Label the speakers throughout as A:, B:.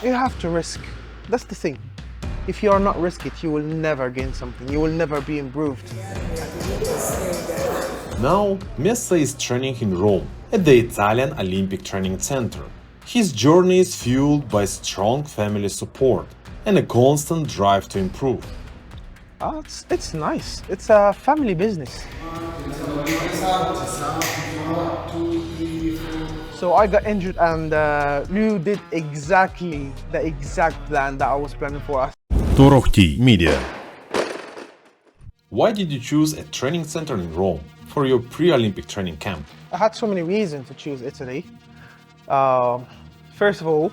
A: You have to risk. That's the thing. If you are not risk it, you will never gain something. You will never be improved.
B: Now, Messa is training in Rome at the Italian Olympic Training Center. His journey is fueled by strong family support and a constant drive to improve.
A: It's nice. It's a family business. So I got injured and Liu did exactly the exact plan that I was planning for us.
C: Torohti Media.
B: Why did you choose a training center in Rome for your pre-Olympic training camp?
A: I had so many reasons to choose Italy. First of all,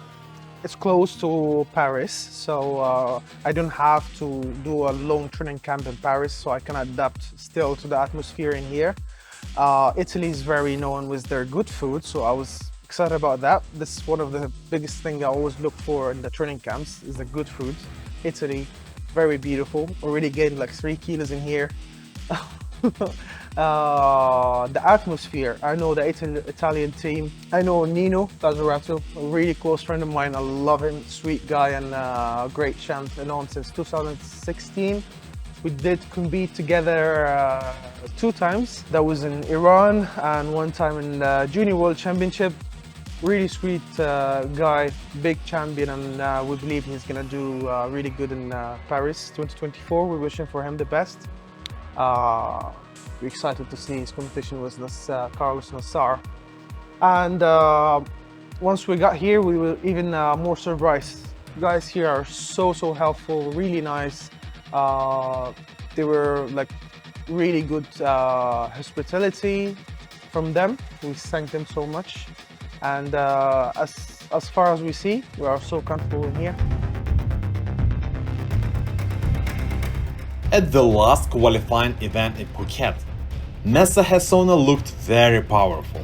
A: it's close to Paris, so I don't have to do a long training camp in Paris, so I can adapt still to the atmosphere in here. Italy is very known with their good food, so I was excited about that. This is one of the biggest things I always look for in the training camps, is the good food. Italy, very beautiful. Already gained like 3 kilos in here. The atmosphere, I know the Italian team. I know Nino Lazzarato, a really close friend of mine. I love him, sweet guy and great champ. I know him since 2016. We did compete together 2 times. That was in Iran and 1 time in the Junior World Championship. Really sweet guy, big champion, and we believe he's gonna do really good in Paris 2024. We're wishing for him the best. We're excited to see his competition with Carlos Nassar. And once we got here, we were even more surprised. You guys here are so helpful, really nice. They were like really good hospitality from them. We thank them so much. And as far as we see, we are so comfortable in here.
B: At the last qualifying event in Phuket, Messa Hessona looked very powerful.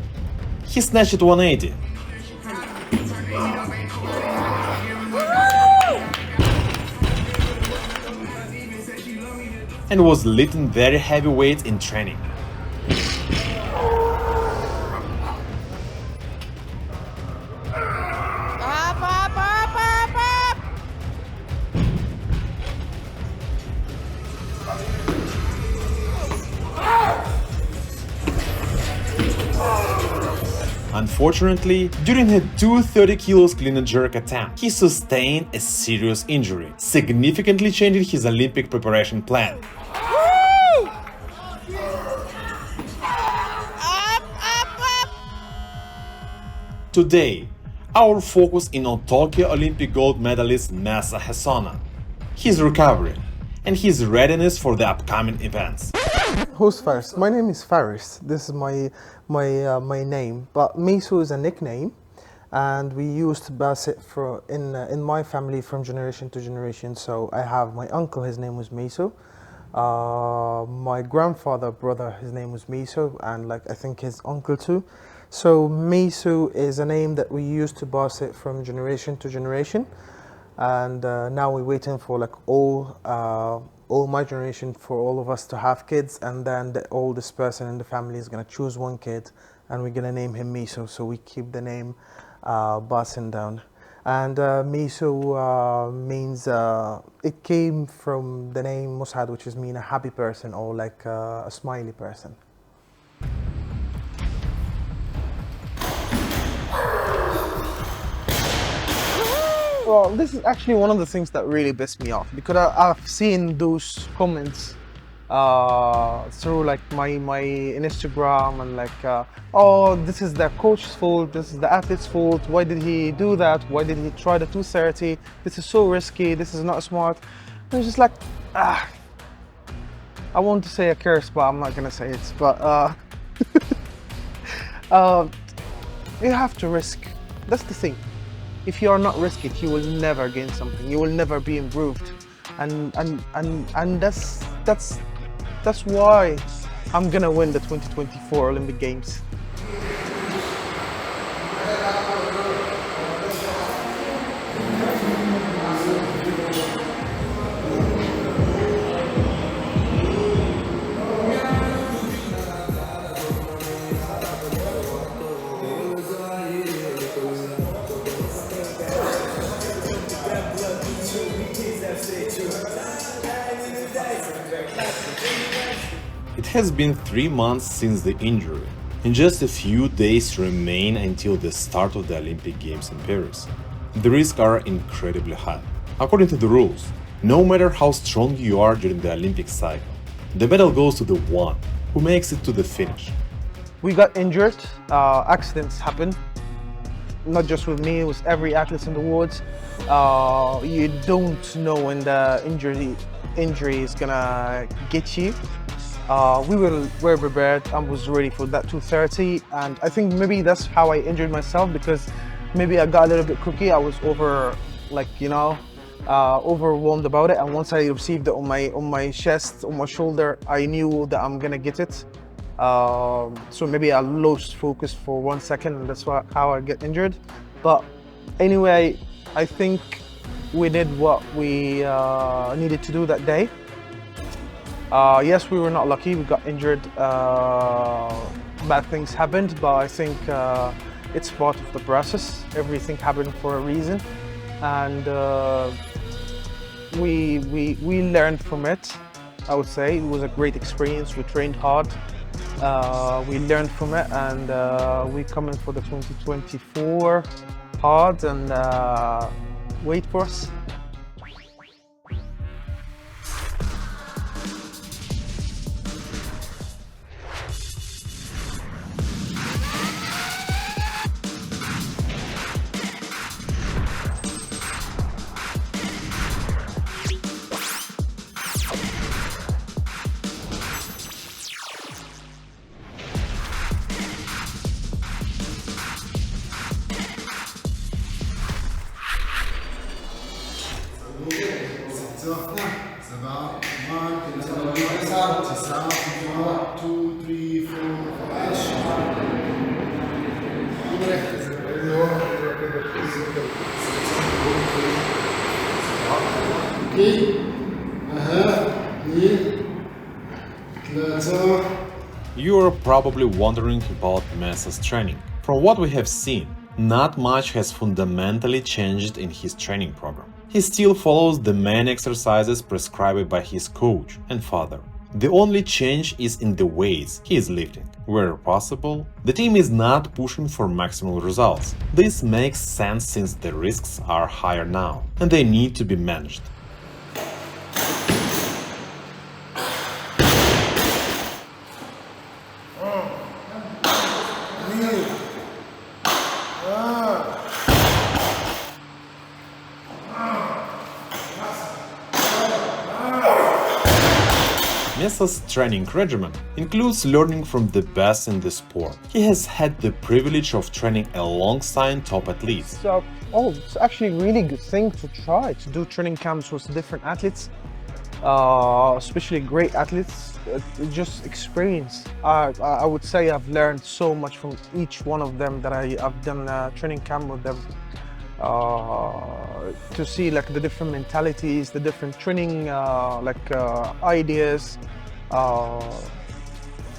B: He snatched 180. And was lifting very heavy weights in training. Unfortunately, during a 230 kilos clean and jerk attempt, he sustained a serious injury, significantly changing his Olympic preparation plan. Today, our focus is on Tokyo Olympic gold medalist Messa Hessona, his recovery, and his readiness for the upcoming events.
A: Who's first? My name is Faris. This is my name, but Miso is a nickname, and we used to pass it in my family from generation to generation. So I have my uncle, his name was Miso. My grandfather, brother, his name was Miso, and like I think his uncle too. So Miso is a name that we used to pass it from generation to generation, and now we're waiting for like all my generation, for all of us to have kids, and then the oldest person in the family is gonna choose 1 kid, and we're gonna name him Miso. So we keep the name passing down. And Miso means it came from the name Musad, which is mean a happy person or like a smiley person. Well, this is actually one of the things that really pissed me off, because I've seen those comments through like my Instagram, and like, oh, this is the coach's fault, this is the athlete's fault, why did he do that, why did he try the 230, this is so risky, this is not smart. And it's just like, I want to say a curse, but I'm not gonna say it. But you have to risk. That's the thing. If you are not risk it, you will never gain something. You will never be improved, and that's why I'm gonna win the 2024 Olympic Games.
B: has bbeen 3 months since the injury, and just a few days remain until the start of the Olympic Games in Paris. The risks are incredibly high. According to the rules, no matter how strong you are during the Olympic cycle, the medal goes to the one who makes it to the finish.
A: We got injured, accidents happen, not just with me, it was every athlete in the world. You don't know when the injury is gonna get you. We were prepared and was ready for that 230, and I think maybe that's how I injured myself, because maybe I got a little bit cocky. I was overwhelmed about it, and once I received it on my chest, on my shoulder, I knew that I'm gonna get it. So maybe I lost focus for 1 second, and that's how I get injured. But anyway, I think we did what we needed to do that day. Yes, we were not lucky, we got injured, bad things happened, but I think it's part of the process. Everything happened for a reason, and we learned from it. I would say it was a great experience. We trained hard, we learned from it, and we come in for the 2024 hard, and wait for us.
C: Ça va. 1, 2, 3, 4, 5.
B: You are probably wondering about Messa's training. From what we have seen, not much has fundamentally changed in his training program. He still follows the main exercises prescribed by his coach and father. The only change is in the weights he is lifting. Where possible, the team is not pushing for maximal results. This makes sense since the risks are higher now, and they need to be managed. Messa's training regimen includes learning from the best in the sport. He has had the privilege of training alongside top athletes.
A: So, it's actually a really good thing to try to do training camps with different athletes, especially great athletes. Just experience. I would say I've learned so much from each one of them that I've done a training camp with them. To see like the different mentalities, the different training ideas.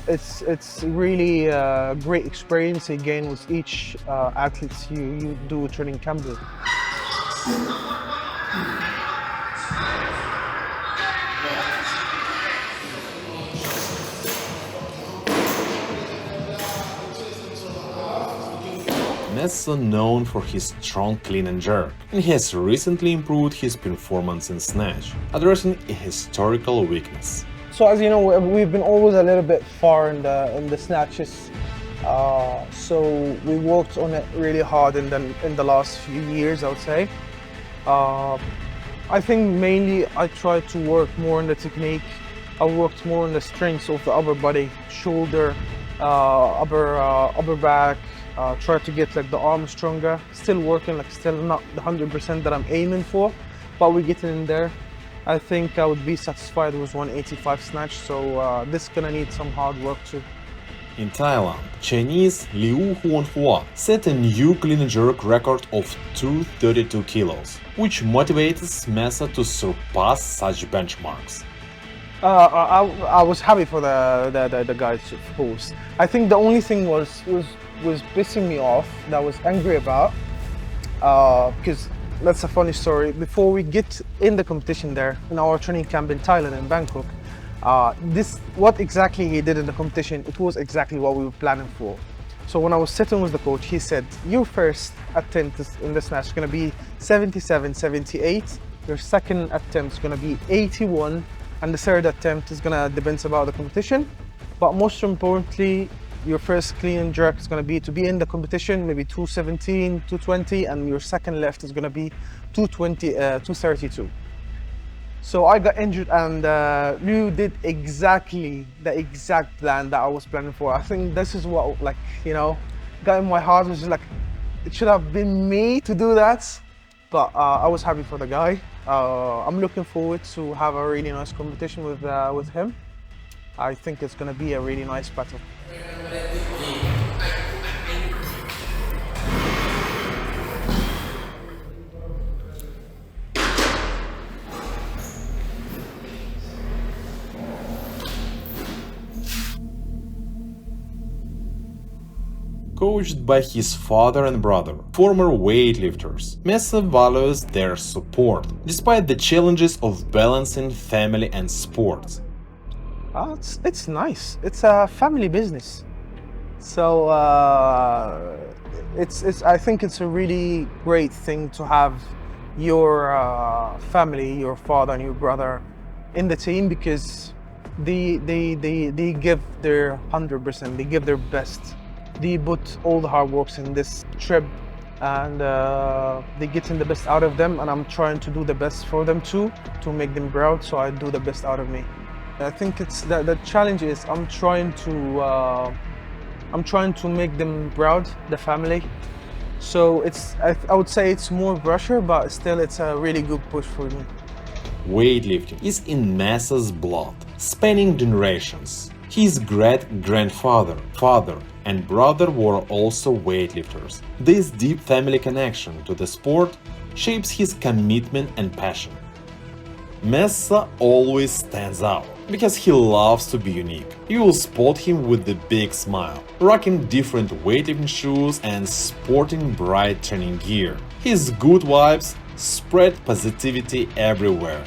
A: It's really a great experience again with each athletes you do a training camp with.
B: Messa known for his strong clean and jerk, and he has recently improved his performance in snatch, addressing a historical weakness.
A: So as you know, we've been always a little bit far in the snatches. So we worked on it really hard in the last few years, I would say. I think mainly I tried to work more on the technique. I worked more on the strengths of the upper body, shoulder, upper back. Try to get like the arm stronger. Still working, like still not the 100% that I'm aiming for, but we're getting in there. I think I would be satisfied with 185 snatch, so this is gonna need some hard work too.
B: In Thailand, Chinese Liu Huanhua set a new clean and jerk record of 232 kilos, which motivates Messa to surpass such benchmarks.
A: I was happy for the guys, of course. I think the only thing was pissing me off, that I was angry about, because that's a funny story. Before we get in the competition there, in our training camp in Thailand, in Bangkok, What exactly he did in the competition, it was exactly what we were planning for. So when I was sitting with the coach, he said, your first attempt in this match is going to be 77, 78. Your second attempt is going to be 81. And the third attempt is going to depend about the competition. But most importantly, your first clean and jerk is going to be in the competition, maybe 217, 220. And your second lift is going to be 220, 232. So I got injured, and Liu did exactly the exact plan that I was planning for. I think this is what, like, you know, got in my heart, was just like, it should have been me to do that. But I was happy for the guy. I'm looking forward to have a really nice competition with him. I think it's gonna be a really nice battle.
B: Coached by his father and brother, former weightlifters, Mesa values their support, despite the challenges of balancing family and sports.
A: It's nice. It's a family business, so I think it's a really great thing to have your family, your father and your brother, in the team, because they give their 100%. They give their best. They put all the hard works in this trip, and they get in the best out of them, and I'm trying to do the best for them too, to make them proud, so I do the best out of me. I think it's the challenge is I'm trying to make them proud, the family. So I would say it's more pressure, but still it's a really good push for me.
B: Weightlifting is in Mesa's blood, spanning generations. His great-grandfather, father, and brother were also weightlifters. This deep family connection to the sport shapes his commitment and passion. Mesa always stands out because he loves to be unique. You will spot him with the big smile, rocking different weightlifting shoes and sporting bright training gear. His good vibes spread positivity everywhere.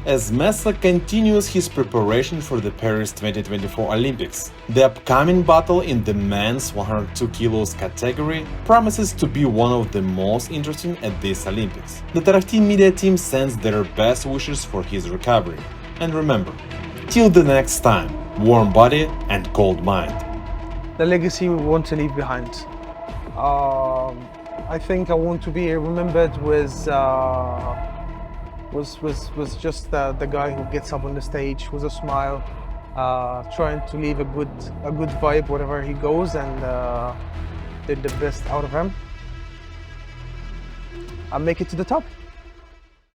B: As Mesa continues his preparation for the Paris 2024 Olympics, the upcoming battle in the men's 102 kilos category promises to be one of the most interesting at this Olympics. The Tarafty media team sends their best wishes for his recovery. And remember, till the next time, warm body and cold mind.
A: The legacy we want to leave behind. I think I want to be remembered with was just the guy who gets up on the stage with a smile, trying to leave a good vibe wherever he goes, and did the best out of him and make it to the top.